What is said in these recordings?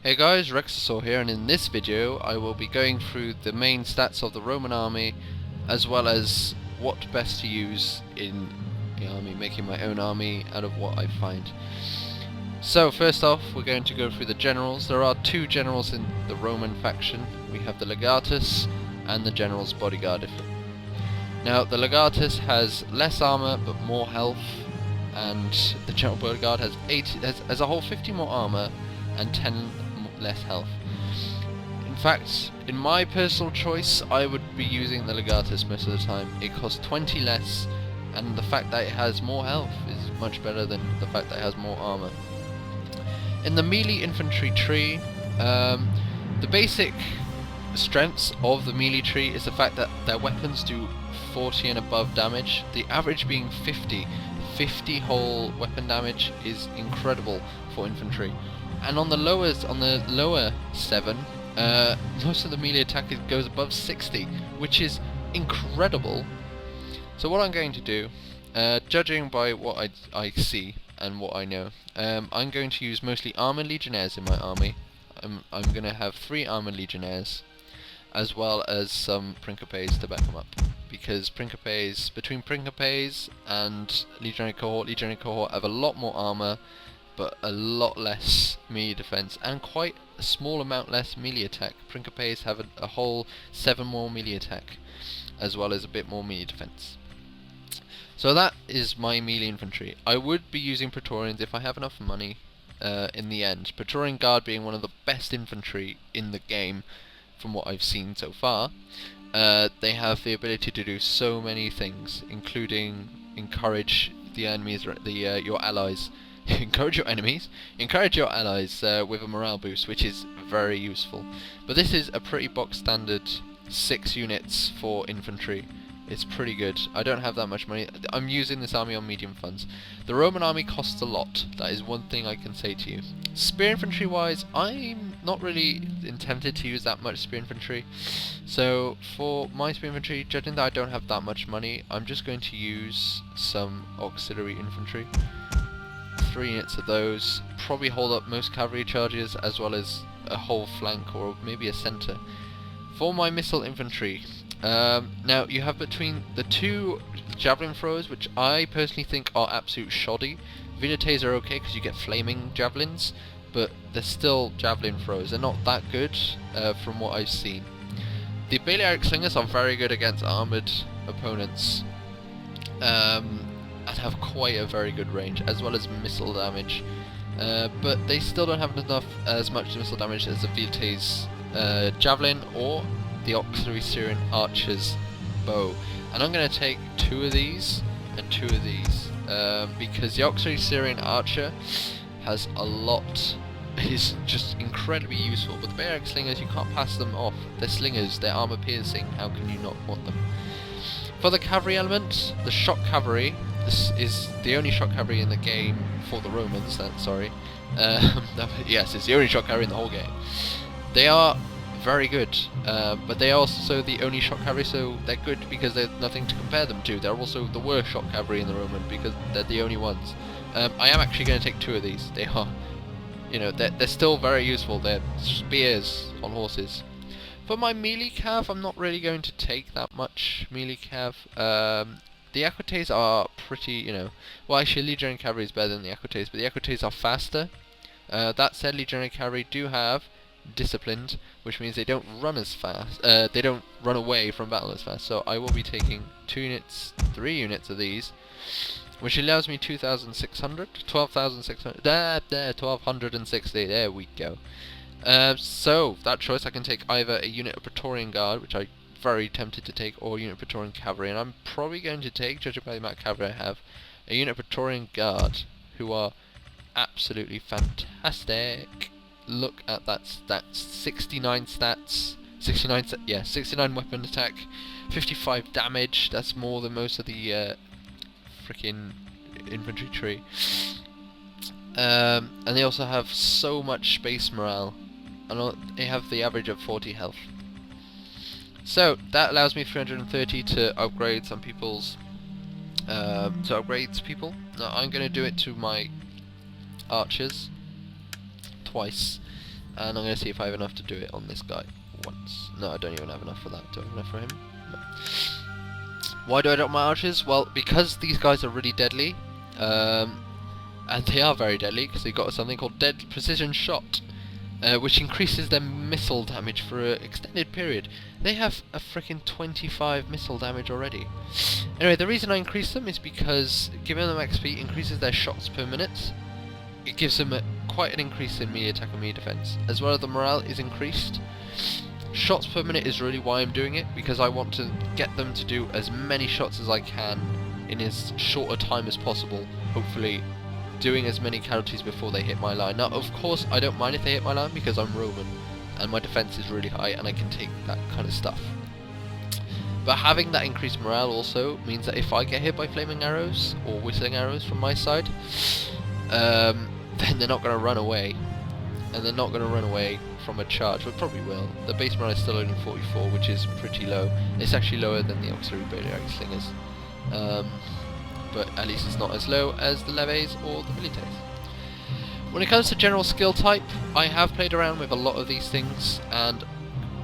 Hey guys, Rexasaur here, and in this video I will be going through the main stats of the Roman army, as well as what best to use in the army, making my own army out of what I find. So first off, we're going to go through the generals. There are two generals in the Roman faction. We have the Legatus and the General's Bodyguard. Now the Legatus has less armor but more health, and the General Bodyguard has as a whole 50 more armor and 10 less health. In fact, in my personal choice, I would be using the Legatus most of the time. It costs 20 less, and the fact that it has more health is much better than the fact that it has more armor. In the melee infantry tree, the basic strengths of the melee tree is the fact that their weapons do 40 and above damage, the average being 50. 50 whole weapon damage is incredible for infantry. And on the lower 7, most of the melee attack goes above 60, which is incredible. So what I'm going to do, judging by what I see and what I know, I'm going to use mostly armored legionnaires in my army. I'm going to have 3 armored legionnaires, as well as some Principes to back them up. Because between Principes and Legionary Cohort have a lot more armor, but a lot less melee defense, and quite a small amount less melee attack. Principes have a whole 7 more melee attack, as well as a bit more melee defense. So that is my melee infantry. I would be using Praetorians if I have enough money in the end. Praetorian Guard being one of the best infantry in the game from what I've seen so far. They have the ability to do so many things, including encourage the enemies, your allies. Encourage your allies with a morale boost, which is very useful. But this is a pretty box standard 6 units for infantry. It's pretty good. I don't have that much money. I'm using this army on medium funds. The Roman army costs a lot. That is one thing I can say to you. Spear infantry wise, I'm not really intended to use that much spear infantry. So for my spear infantry, judging that I don't have that much money, I'm just going to use some auxiliary infantry. 3 units of those. Probably hold up most cavalry charges, as well as a whole flank or maybe a centre. For my missile infantry, now you have between the 2 javelin throwers, which I personally think are absolute shoddy. Vilites are okay because you get flaming javelins, but they're still javelin throwers. They're not that good from what I've seen. The Balearic slingers are very good against armoured opponents, and have quite a very good range, as well as missile damage. But they still don't have as much missile damage as the Vilites javelin or the auxiliary Syrian archer's bow. And I'm going to take 2 of these and 2 of these, because the auxiliary Syrian archer has a lot, is just incredibly useful. But the Balearic slingers, you can't pass them off. They're slingers, they're armor piercing, how can you not want them? For the cavalry element, the shock cavalry, this is the only shock cavalry in the game for the Romans, sorry. Yes, it's the only shock cavalry in the whole game. They are very good, but they are also the only shock cavalry, so they're good because there's nothing to compare them to. They're also the worst shock cavalry in the Roman because they're the only ones. I am actually going to take 2 of these. They are, they're still very useful. They're spears on horses. For my melee cav, I'm not really going to take that much melee cav. The Equites are pretty, well, actually Legionary Cavalry is better than the Equites, but the Equites are faster. That said, Legionary Cavalry do have disciplined, which means they don't run as fast. They don't run away from battle as fast. So I will be taking 3 units of these, which allows me 12,600. There, 1,260. There we go. So that choice, I can take either a unit of Praetorian Guard, which I'm very tempted to take, or a unit of Praetorian Cavalry, and I'm probably going to take, judging by the amount of cavalry I have, a unit of Praetorian Guard, who are absolutely fantastic. Look at that stats, 69 stats, 69 weapon attack, 55 damage. That's more than most of the freaking infantry tree. And they also have so much space morale, and they have the average of 40 health. So that allows me 330 to upgrade some people's Now I'm going to do it to my archers twice. and I'm going to see if I have enough to do it on this guy once. No, I don't even have enough for that. Do I have enough for him? No. Why do I drop my archers? Well, because these guys are really deadly, and they are very deadly because they've got something called Dead Precision Shot, which increases their missile damage for an extended period. They have a freaking 25 missile damage already. Anyway, the reason I increase them is because giving them XP increases their shots per minute. It gives them quite an increase in melee attack and melee defense. As well as the morale is increased. Shots per minute is really why I'm doing it, because I want to get them to do as many shots as I can in as short a time as possible, hopefully doing as many casualties before they hit my line. Now, of course, I don't mind if they hit my line because I'm Roman and my defense is really high and I can take that kind of stuff. But having that increased morale also means that if I get hit by flaming arrows or whistling arrows from my side, then they're not going to run away. And they're not going to run away from a charge, but probably will. The base morale is still only 44, which is pretty low. It's actually lower than the auxiliary Praetorian slingers. But at least it's not as low as the levies or the militaries. When it comes to general skill type, I have played around with a lot of these things, and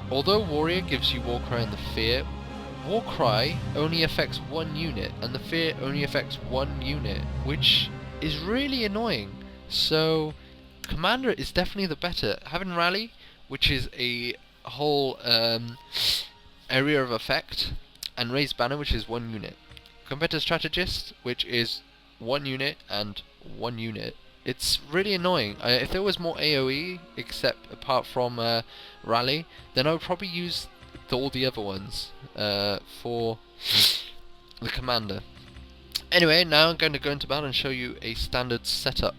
although Warrior gives you Warcry and the Fear, Warcry only affects one unit, and the Fear only affects one unit, which is really annoying. So, Commander is definitely the better. Having Rally, which is a whole area of effect, and Raised Banner, which is one unit. Compared to Strategist, which is one unit and one unit. It's really annoying. If there was more AoE, except apart from Rally, then I would probably use all the other ones for the Commander. Anyway, now I'm going to go into battle and show you a standard setup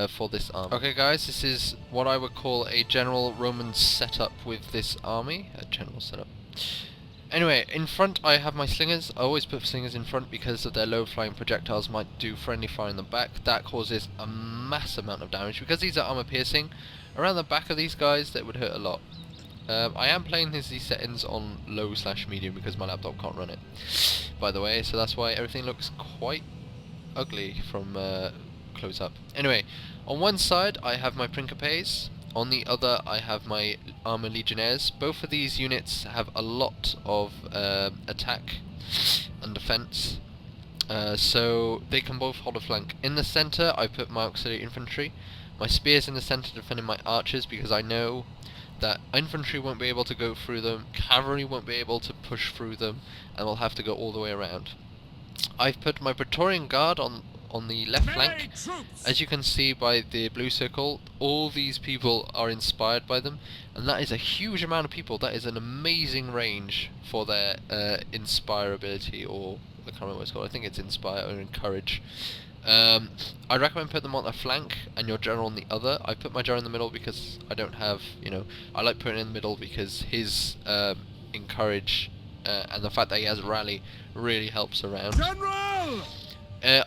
for this army. Okay guys, this is what I would call a general Roman setup with this army. A general setup. Anyway, in front I have my slingers. I always put slingers in front because of their low flying projectiles might do friendly fire in the back. That causes a mass amount of damage. Because these are armor piercing, around the back of these guys that would hurt a lot. I am playing these settings on low/medium because my laptop can't run it, by the way, so that's why everything looks quite ugly from close up. Anyway, on one side I have my Principes. On the other, I have my Armor Legionnaires. Both of these units have a lot of attack and defense, so they can both hold a flank. In the center, I put my Auxiliary Infantry. My Spears in the center defending my Archers, because I know that infantry won't be able to go through them, cavalry won't be able to push through them, and will have to go all the way around. I've put my Praetorian Guard on the left flank. As you can see by the blue circle, all these people are inspired by them, and that is a huge amount of people. That is an amazing range for their inspire ability, or I can't remember what it's called. I think it's inspire or encourage. I'd recommend putting them on the flank and your general on the other. I put my general in the middle because I don't have, I like putting it in the middle because his encourage and the fact that he has rally really helps around. General!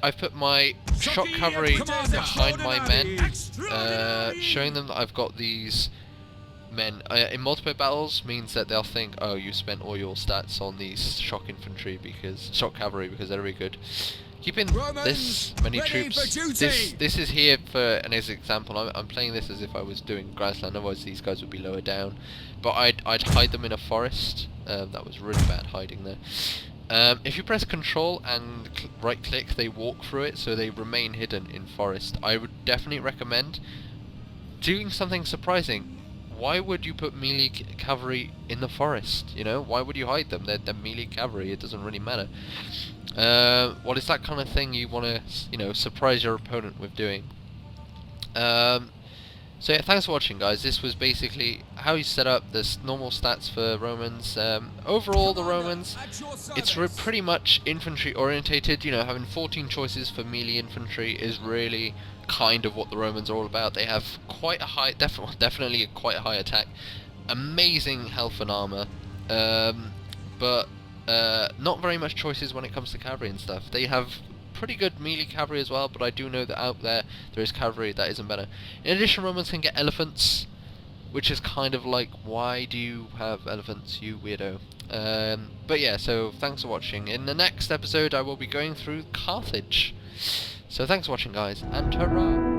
I've put my shock cavalry behind my men, showing them that I've got these men. In multiplayer battles means that they'll think, oh, you spent all your stats on these shock cavalry because they're really good. Keeping this many troops, this is here for an example. I'm playing this as if I was doing grassland, otherwise these guys would be lower down. But I'd hide them in a forest. That was really bad hiding there. If you press Control and right click, they walk through it, so they remain hidden in forest. I would definitely recommend doing something surprising. Why would you put melee cavalry in the forest? Why would you hide them? They're melee cavalry. It doesn't really matter. Well, it's that kind of thing you want to, surprise your opponent with doing. So yeah, thanks for watching, guys. This was basically how you set up this normal stats for Romans. Overall, the Romans, it's pretty much infantry orientated. Having 14 choices for melee infantry is really kind of what the Romans are all about. They have quite a high, definitely quite a high attack, amazing health and armor, but not very much choices when it comes to cavalry and stuff. They have pretty good melee cavalry as well, but I do know that out there is cavalry that isn't better. In addition, Romans can get elephants, which is kind of like, why do you have elephants, you weirdo? But yeah, so thanks for watching. In the next episode I will be going through Carthage. So thanks for watching, guys, and hurrah!